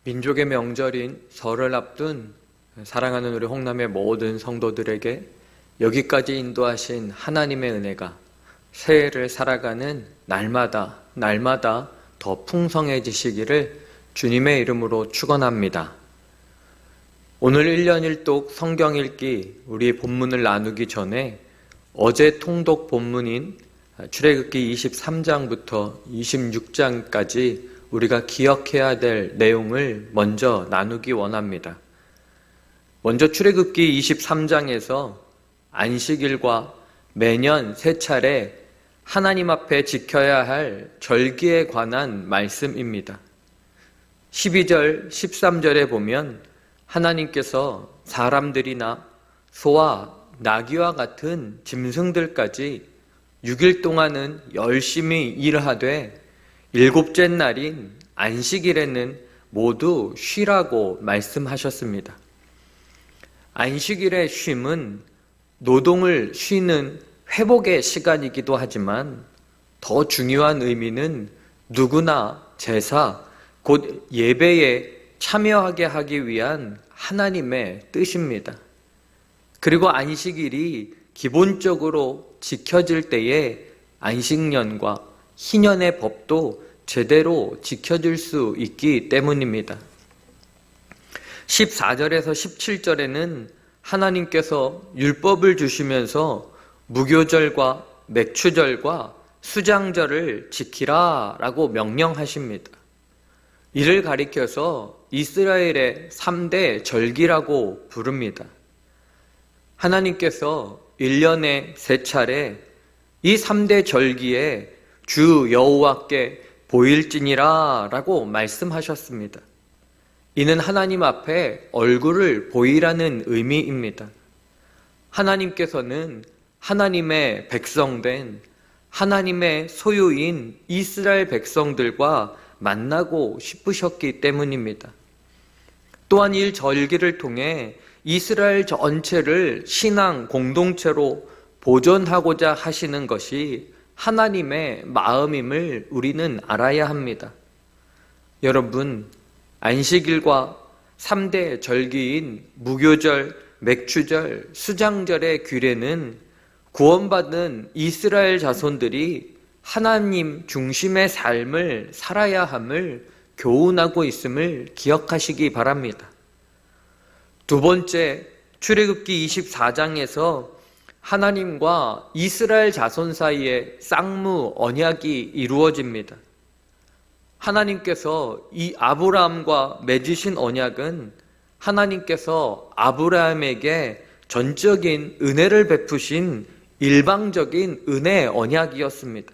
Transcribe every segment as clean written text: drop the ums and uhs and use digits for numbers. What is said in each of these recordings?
민족의 명절인 설을 앞둔 사랑하는 우리 홍남의 모든 성도들에게 여기까지 인도하신 하나님의 은혜가 새해를 살아가는 날마다 더 풍성해지시기를 주님의 이름으로 축원합니다. 오늘 1년 1독 성경 읽기 우리 본문을 나누기 전에 어제 통독 본문인 출애굽기 23장부터 26장까지 우리가 기억해야 될 내용을 먼저 나누기 원합니다. 먼저 출애굽기 23장에서 안식일과 매년 세 차례 하나님 앞에 지켜야 할 절기에 관한 말씀입니다. 12절, 13절에 보면 하나님께서 사람들이나 소와 나귀와 같은 짐승들까지 6일 동안은 열심히 일하되 일곱째 날인 안식일에는 모두 쉬라고 말씀하셨습니다. 안식일의 쉼은 노동을 쉬는 회복의 시간이기도 하지만 더 중요한 의미는 누구나 제사, 곧 예배에 참여하게 하기 위한 하나님의 뜻입니다. 그리고 안식일이 기본적으로 지켜질 때에 안식년과 희년의 법도 제대로 지켜질 수 있기 때문입니다. 14절에서 17절에는 하나님께서 율법을 주시면서 무교절과 맥추절과 수장절을 지키라 라고 명령하십니다. 이를 가리켜서 이스라엘의 3대 절기라고 부릅니다. 하나님께서 1년에 3차례 이 3대 절기에 주 여호와께 보일지니라 라고 말씀하셨습니다. 이는 하나님 앞에 얼굴을 보이라는 의미입니다. 하나님께서는 하나님의 백성된 하나님의 소유인 이스라엘 백성들과 만나고 싶으셨기 때문입니다. 또한 이 절기를 통해 이스라엘 전체를 신앙 공동체로 보존하고자 하시는 것이 하나님의 마음임을 우리는 알아야 합니다. 여러분, 안식일과 3대 절기인 무교절, 맥추절, 수장절의 규례는 구원받은 이스라엘 자손들이 하나님 중심의 삶을 살아야 함을 교훈하고 있음을 기억하시기 바랍니다. 두 번째, 출애굽기 24장에서 하나님과 이스라엘 자손 사이에 쌍무 언약이 이루어집니다. 하나님께서 이 아브라함과 맺으신 언약은 하나님께서 아브라함에게 전적인 은혜를 베푸신 일방적인 은혜 언약이었습니다.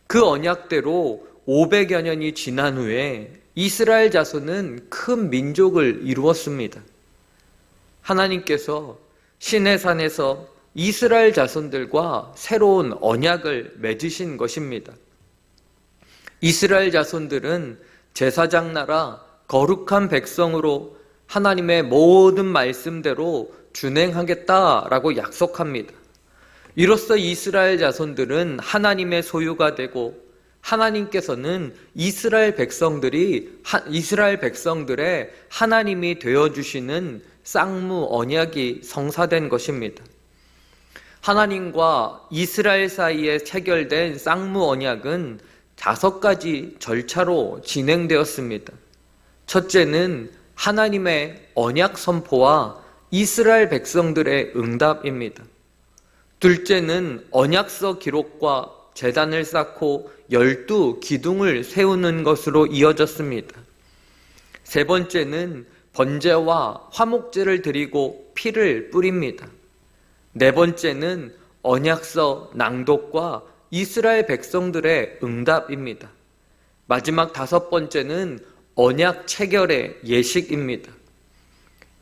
그 언약대로 500여 년이 지난 후에 이스라엘 자손은 큰 민족을 이루었습니다. 하나님께서 시내산에서 이스라엘 자손들과 새로운 언약을 맺으신 것입니다. 이스라엘 자손들은 제사장 나라 거룩한 백성으로 하나님의 모든 말씀대로 준행하겠다라고 약속합니다. 이로써 이스라엘 자손들은 하나님의 소유가 되고 하나님께서는 이스라엘 백성들의 하나님이 되어주시는 쌍무 언약이 성사된 것입니다. 하나님과 이스라엘 사이에 체결된 쌍무 언약은 5가지 절차로 진행되었습니다. 첫째는 하나님의 언약 선포와 이스라엘 백성들의 응답입니다. 둘째는 언약서 기록과 제단을 쌓고 12기둥을 세우는 것으로 이어졌습니다. 세 번째는 번제와 화목제를 드리고 피를 뿌립니다. 네 번째는 언약서 낭독과 이스라엘 백성들의 응답입니다. 마지막 5번째는 언약 체결의 예식입니다.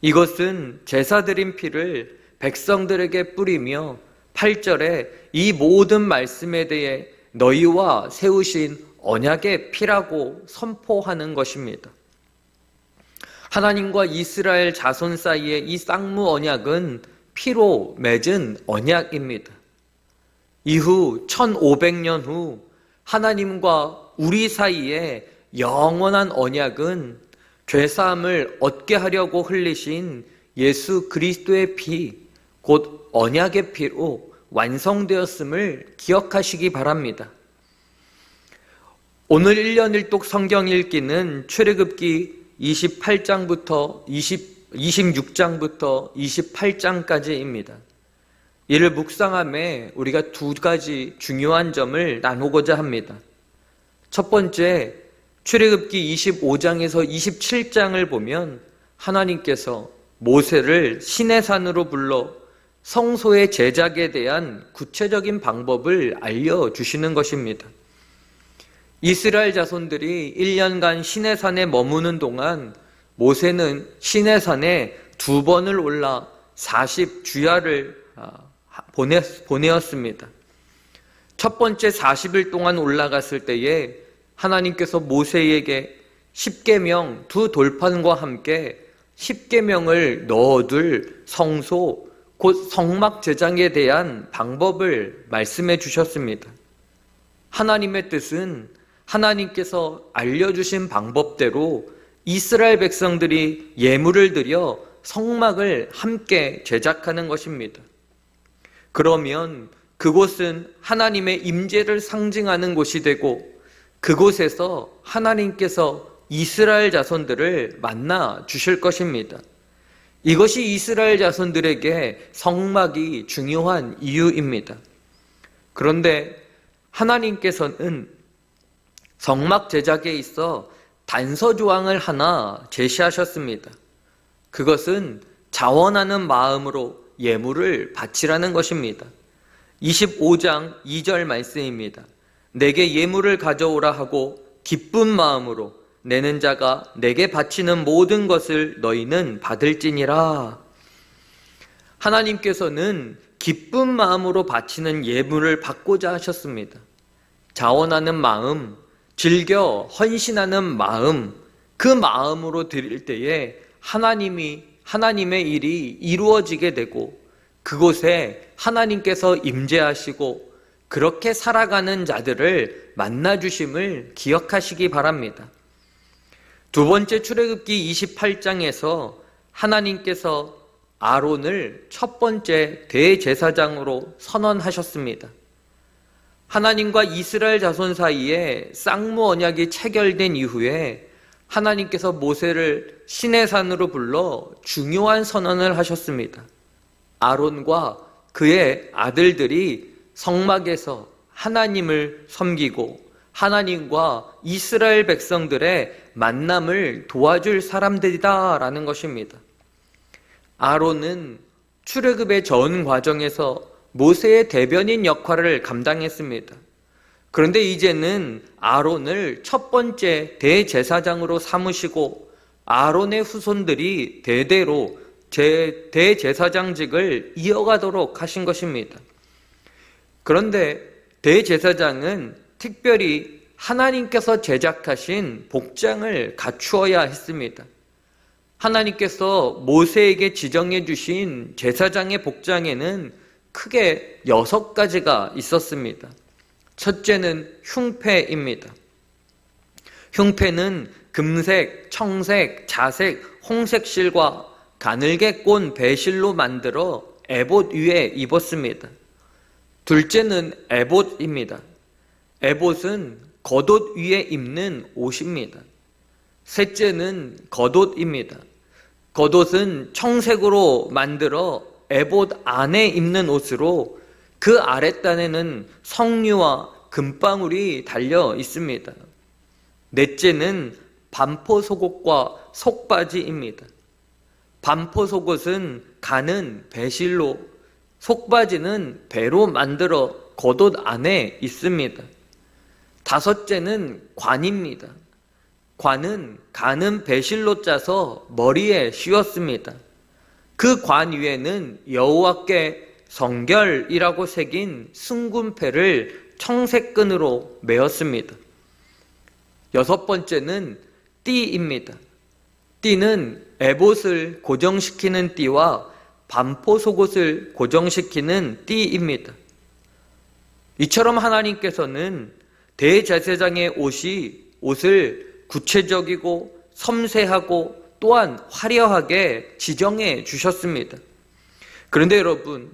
이것은 제사 드린 피를 백성들에게 뿌리며 8절에 이 모든 말씀에 대해 너희와 세우신 언약의 피라고 선포하는 것입니다. 하나님과 이스라엘 자손 사이의 이 쌍무 언약은 피로 맺은 언약입니다. 이후 1500년 후 하나님과 우리 사이에 영원한 언약은 죄사함을 얻게 하려고 흘리신 예수 그리스도의 피, 곧 언약의 피로 완성되었음을 기억하시기 바랍니다. 오늘 1년 1독 성경 읽기는 출애굽기 28장부터 26장부터 28장까지입니다. 이를 묵상함에 우리가 두 가지 중요한 점을 나누고자 합니다. 첫 번째, 출애굽기 25장에서 27장을 보면 하나님께서 모세를 시내산으로 불러 성소의 제작에 대한 구체적인 방법을 알려주시는 것입니다. 이스라엘 자손들이 1년간 시내산에 머무는 동안 모세는 시내산에 2번을 올라 40주야를 보내었습니다. 첫 번째 40일 동안 올라갔을 때에 하나님께서 모세에게 10계명 두 돌판과 함께 10계명을 넣어둘 성소, 곧 성막 제장에 대한 방법을 말씀해 주셨습니다. 하나님의 뜻은 하나님께서 알려주신 방법대로 이스라엘 백성들이 예물을 드려 성막을 함께 제작하는 것입니다. 그러면 그곳은 하나님의 임재를 상징하는 곳이 되고 그곳에서 하나님께서 이스라엘 자손들을 만나 주실 것입니다. 이것이 이스라엘 자손들에게 성막이 중요한 이유입니다. 그런데 하나님께서는 성막 제작에 있어 단서 조항을 하나 제시하셨습니다. 그것은 자원하는 마음으로 예물을 바치라는 것입니다. 25장 2절 말씀입니다. 내게 예물을 가져오라 하고 기쁜 마음으로 내는 자가 내게 바치는 모든 것을 너희는 받을지니라. 하나님께서는 기쁜 마음으로 바치는 예물을 받고자 하셨습니다. 자원하는 마음, 즐겨 헌신하는 마음, 그 마음으로 드릴 때에 하나님의 일이 이루어지게 되고 그곳에 하나님께서 임재하시고 그렇게 살아가는 자들을 만나주심을 기억하시기 바랍니다. 두 번째 출애굽기 28장에서 하나님께서 아론을 첫 번째 대제사장으로 선언하셨습니다. 하나님과 이스라엘 자손 사이에 쌍무 언약이 체결된 이후에 하나님께서 모세를 시내산으로 불러 중요한 선언을 하셨습니다. 아론과 그의 아들들이 성막에서 하나님을 섬기고 하나님과 이스라엘 백성들의 만남을 도와줄 사람들이다라는 것입니다. 아론은 출애굽의 전 과정에서 모세의 대변인 역할을 감당했습니다. 그런데 이제는 아론을 첫 번째 대제사장으로 삼으시고 아론의 후손들이 대대로 대제사장직을 이어가도록 하신 것입니다. 그런데 대제사장은 특별히 하나님께서 제작하신 복장을 갖추어야 했습니다. 하나님께서 모세에게 지정해 주신 제사장의 복장에는 크게 6가지가 있었습니다. 첫째는 흉패입니다. 흉패는 금색, 청색, 자색, 홍색 실과 가늘게 꼰 배실로 만들어 에봇 위에 입었습니다. 둘째는 에봇입니다. 에봇은 겉옷 위에 입는 옷입니다. 셋째는 겉옷입니다. 겉옷은 청색으로 만들어 에봇 안에 입는 옷으로 그 아랫단에는 성류와 금방울이 달려 있습니다. 넷째는 반포 속옷과 속바지입니다. 반포 속옷은 가는 배실로, 속바지는 배로 만들어 겉옷 안에 있습니다. 다섯째는 관입니다. 관은 가는 배실로 짜서 머리에 씌웠습니다. 그 관 위에는 여호와께 성결이라고 새긴 순금패를 청색끈으로 메었습니다. 여섯 번째는 띠입니다. 띠는 에봇을 고정시키는 띠와 반포 속옷을 고정시키는 띠입니다. 이처럼 하나님께서는 대제사장의 옷을 구체적이고 섬세하고 또한 화려하게 지정해 주셨습니다. 그런데 여러분,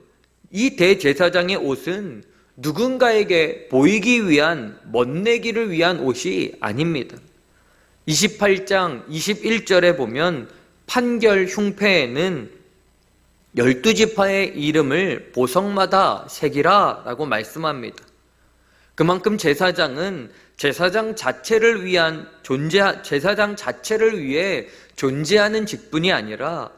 이 대제사장의 옷은 누군가에게 보이기 위한, 멋내기를 위한 옷이 아닙니다. 28장 21절에 보면 판결 흉패에는 12지파의 이름을 보석마다 새기라 라고 말씀합니다. 그만큼 제사장은 제사장 자체를 위해 존재하는 직분이 아니라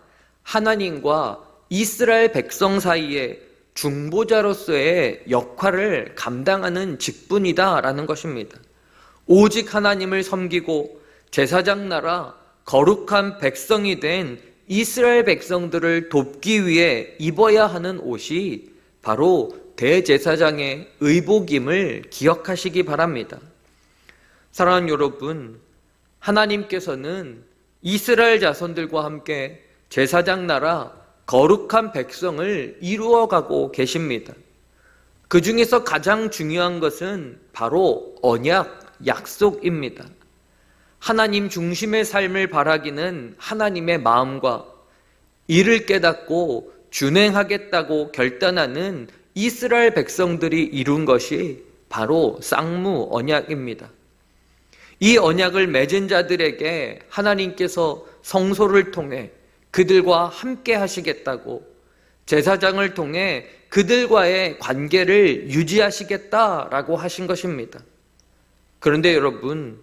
하나님과 이스라엘 백성 사이에 중보자로서의 역할을 감당하는 직분이다라는 것입니다. 오직 하나님을 섬기고 제사장 나라 거룩한 백성이 된 이스라엘 백성들을 돕기 위해 입어야 하는 옷이 바로 대제사장의 의복임을 기억하시기 바랍니다. 사랑하는 여러분, 하나님께서는 이스라엘 자손들과 함께 제사장 나라 거룩한 백성을 이루어가고 계십니다. 그 중에서 가장 중요한 것은 바로 언약, 약속입니다. 하나님 중심의 삶을 바라기는 하나님의 마음과 이를 깨닫고 준행하겠다고 결단하는 이스라엘 백성들이 이룬 것이 바로 쌍무 언약입니다. 이 언약을 맺은 자들에게 하나님께서 성소를 통해 그들과 함께 하시겠다고, 제사장을 통해 그들과의 관계를 유지하시겠다라고 하신 것입니다. 그런데 여러분,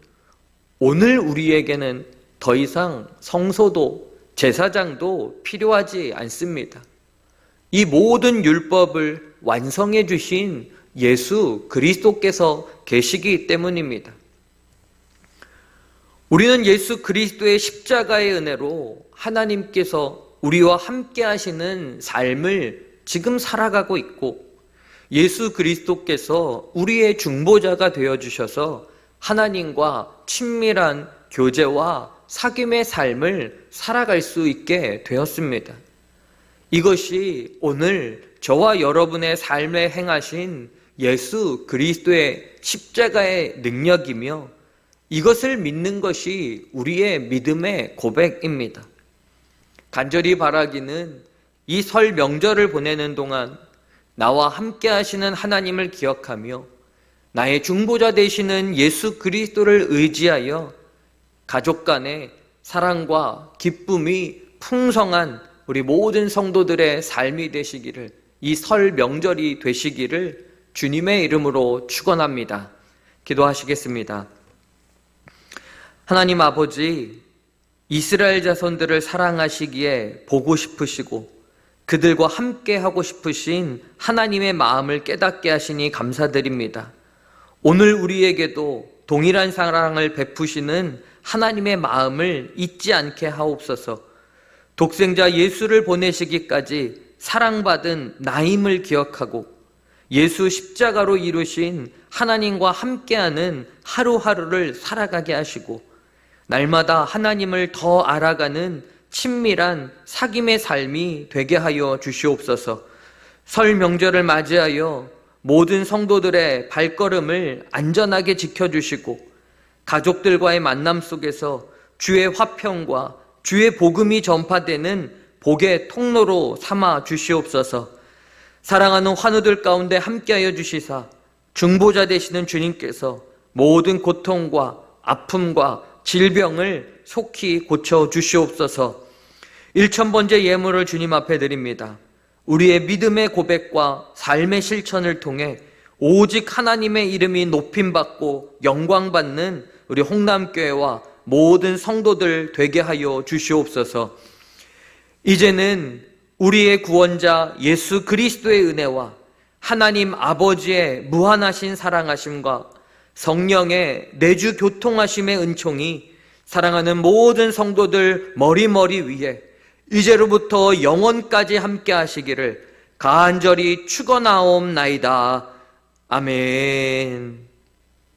오늘 우리에게는 더 이상 성소도 제사장도 필요하지 않습니다. 이 모든 율법을 완성해 주신 예수 그리스도께서 계시기 때문입니다. 우리는 예수 그리스도의 십자가의 은혜로 하나님께서 우리와 함께 하시는 삶을 지금 살아가고 있고, 예수 그리스도께서 우리의 중보자가 되어주셔서 하나님과 친밀한 교제와 사귐의 삶을 살아갈 수 있게 되었습니다. 이것이 오늘 저와 여러분의 삶에 행하신 예수 그리스도의 십자가의 능력이며, 이것을 믿는 것이 우리의 믿음의 고백입니다. 간절히 바라기는 이 설 명절을 보내는 동안 나와 함께 하시는 하나님을 기억하며 나의 중보자 되시는 예수 그리스도를 의지하여 가족 간의 사랑과 기쁨이 풍성한 우리 모든 성도들의 삶이 되시기를, 이 설 명절이 되시기를 주님의 이름으로 축원합니다. 기도하시겠습니다. 하나님 아버지, 이스라엘 자손들을 사랑하시기에 보고 싶으시고 그들과 함께 하고 싶으신 하나님의 마음을 깨닫게 하시니 감사드립니다. 오늘 우리에게도 동일한 사랑을 베푸시는 하나님의 마음을 잊지 않게 하옵소서. 독생자 예수를 보내시기까지 사랑받은 나임을 기억하고 예수 십자가로 이루신 하나님과 함께하는 하루하루를 살아가게 하시고, 날마다 하나님을 더 알아가는 친밀한 사귐의 삶이 되게 하여 주시옵소서. 설 명절을 맞이하여 모든 성도들의 발걸음을 안전하게 지켜주시고 가족들과의 만남 속에서 주의 화평과 주의 복음이 전파되는 복의 통로로 삼아 주시옵소서. 사랑하는 환우들 가운데 함께하여 주시사 중보자 되시는 주님께서 모든 고통과 아픔과 질병을 속히 고쳐 주시옵소서. 1000번째 예물을 주님 앞에 드립니다. 우리의 믿음의 고백과 삶의 실천을 통해 오직 하나님의 이름이 높임받고 영광받는 우리 홍남교회와 모든 성도들 되게 하여 주시옵소서. 이제는 우리의 구원자 예수 그리스도의 은혜와 하나님 아버지의 무한하신 사랑하심과 성령의 내주 교통하심의 은총이 사랑하는 모든 성도들 머리머리 위에 이제로부터 영원까지 함께 하시기를 간절히 축원하옵나이다. 아멘.